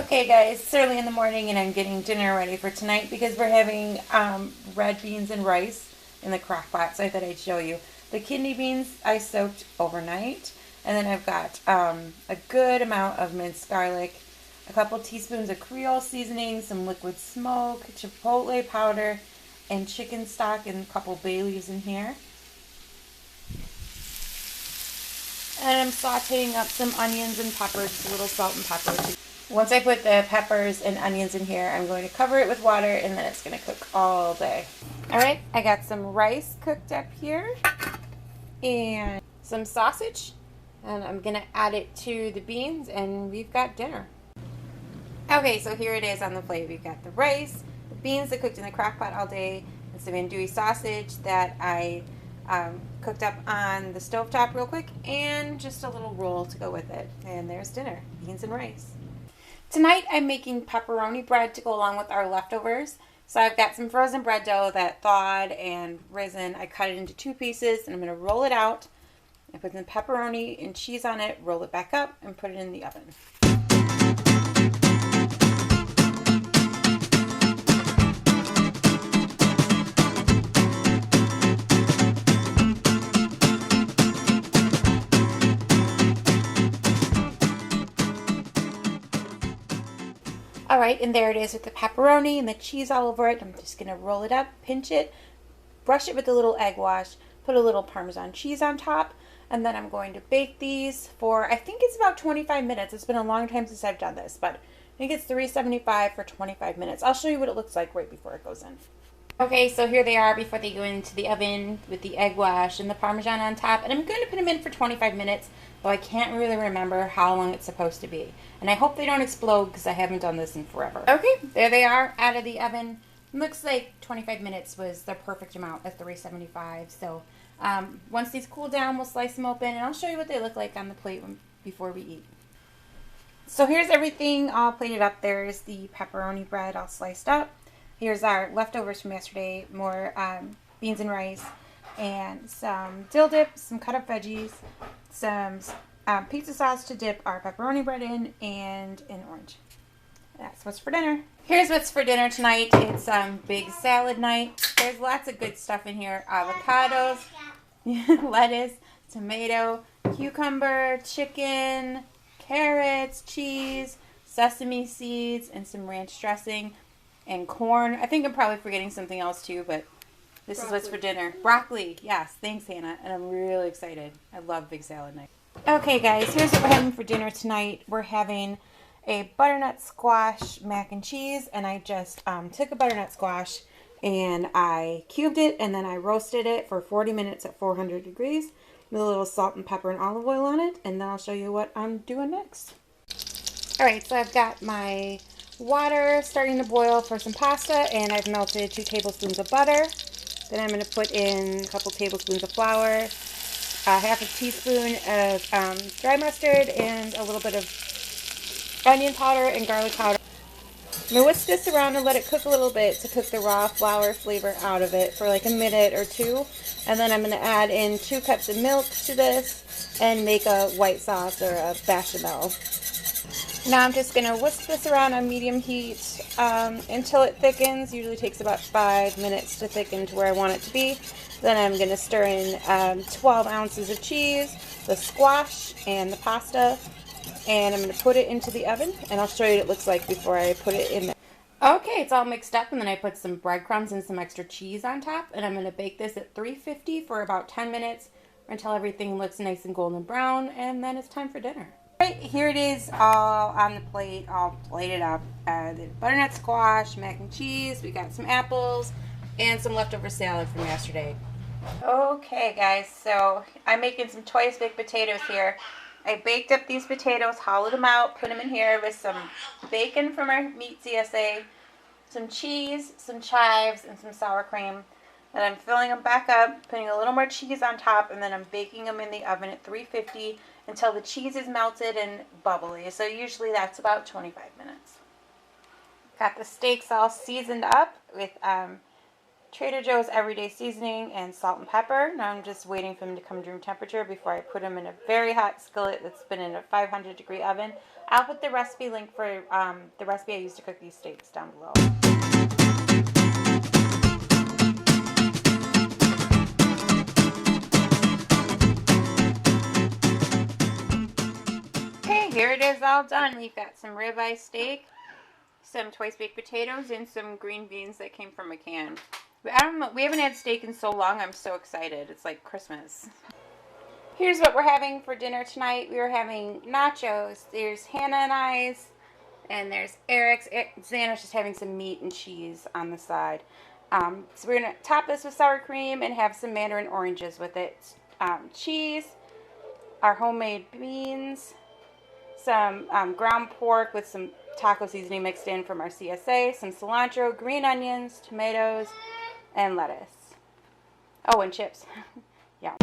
Okay guys, it's early in the morning and I'm getting dinner ready for tonight because we're having red beans and rice in the crock pot, so I thought I'd show you. The kidney beans I soaked overnight, and then I've got a good amount of minced garlic, a couple teaspoons of Creole seasoning, some liquid smoke, chipotle powder, and chicken stock, and a couple bay leaves in here. And I'm sauteing up some onions and peppers, a little salt and pepper. Once I put the peppers and onions in here, I'm going to cover it with water, and then it's going to cook all day. Alright, I got some rice cooked up here and some sausage, and I'm going to add it to the beans, and we've got dinner. Okay, so here it is on the plate. We've got the rice, the beans that cooked in the crock pot all day, and some andouille sausage that I cooked up on the stovetop real quick, and just a little roll to go with it. And there's dinner, beans and rice. Tonight I'm making pepperoni bread to go along with our leftovers. So I've got some frozen bread dough that thawed and risen. I cut it into 2 pieces, and I'm going to roll it out and put some pepperoni and cheese on it, roll it back up, and put it in the oven. Alright, and there it is with the pepperoni and the cheese all over it. I'm just going to roll it up, pinch it, brush it with a little egg wash, put a little Parmesan cheese on top, and then I'm going to bake these for, I think it's about 25 minutes. It's been a long time since I've done this, but I think it's 375 for 25 minutes. I'll show you what it looks like right before it goes in. Okay, so here they are before they go into the oven with the egg wash and the Parmesan on top. And I'm going to put them in for 25 minutes, though I can't really remember how long it's supposed to be. And I hope they don't explode because I haven't done this in forever. Okay, there they are out of the oven. Looks like 25 minutes was the perfect amount at 375. So once these cool down, we'll slice them open, and I'll show you what they look like on the plate before we eat. So here's everything all plated up. There's the pepperoni bread all sliced up. Here's our leftovers from yesterday, more beans and rice, and some dill dip, some cut up veggies, some pizza sauce to dip our pepperoni bread in, and an orange. That's what's for dinner. Here's what's for dinner tonight. It's big salad night. There's lots of good stuff in here. Avocados, lettuce, tomato, cucumber, chicken, carrots, cheese, sesame seeds, and some ranch dressing. And corn. I think I'm probably forgetting something else too, but this is what's for dinner. Broccoli. Yes, thanks, Hannah. And I'm really excited. I love big salad night. Okay, guys, here's what we're having for dinner tonight. We're having a butternut squash mac and cheese, and I just took a butternut squash and I cubed it, and then I roasted it for 40 minutes at 400 degrees with a little salt and pepper and olive oil on it, and then I'll show you what I'm doing next. Alright, so I've got my water starting to boil for some pasta, and I've melted 2 tablespoons of butter. Then I'm going to put in a couple tablespoons of flour, half a teaspoon of dry mustard, and a little bit of onion powder and garlic powder. I'm going to whisk this around and let it cook a little bit to cook the raw flour flavor out of it for like a minute or 2. And then I'm going to add in 2 cups of milk to this and make a white sauce or a bechamel. Now I'm just going to whisk this around on medium heat until it thickens. Usually takes about 5 minutes to thicken to where I want it to be. Then I'm going to stir in 12 ounces of cheese, the squash, and the pasta. And I'm going to put it into the oven, and I'll show you what it looks like before I put it in there. Okay, it's all mixed up, and then I put some breadcrumbs and some extra cheese on top. And I'm going to bake this at 350 for about 10 minutes until everything looks nice and golden brown, and then it's time for dinner. Right, here it is all on the plate, all plated up. The butternut squash, mac and cheese, we got some apples, and some leftover salad from yesterday. Okay guys, so I'm making some twice baked potatoes here. I baked up these potatoes, hollowed them out, put them in here with some bacon from our meat CSA, some cheese, some chives, and some sour cream. Then I'm filling them back up, putting a little more cheese on top, and then I'm baking them in the oven at 350 until the cheese is melted and bubbly. So usually that's about 25 minutes. Got the steaks all seasoned up with Trader Joe's everyday seasoning and salt and pepper. Now I'm just waiting for them to come to room temperature before I put them in a very hot skillet that's been in a 500-degree oven. I'll put the recipe link for the recipe I used to cook these steaks down below. Okay, here it is all done. We've got some ribeye steak, some twice baked potatoes, and some green beans that came from a can. I don't know, we haven't had steak in so long, I'm so excited. It's like Christmas. Here's what we're having for dinner tonight. We are having nachos. There's Hannah and I's, and there's Eric's. Xana's just having some meat and cheese on the side. So we're going to top this with sour cream and have some mandarin oranges with it. Cheese, our homemade beans, some ground pork with some taco seasoning mixed in from our CSA, some cilantro, green onions, tomatoes, and lettuce. Oh, and chips. Yeah.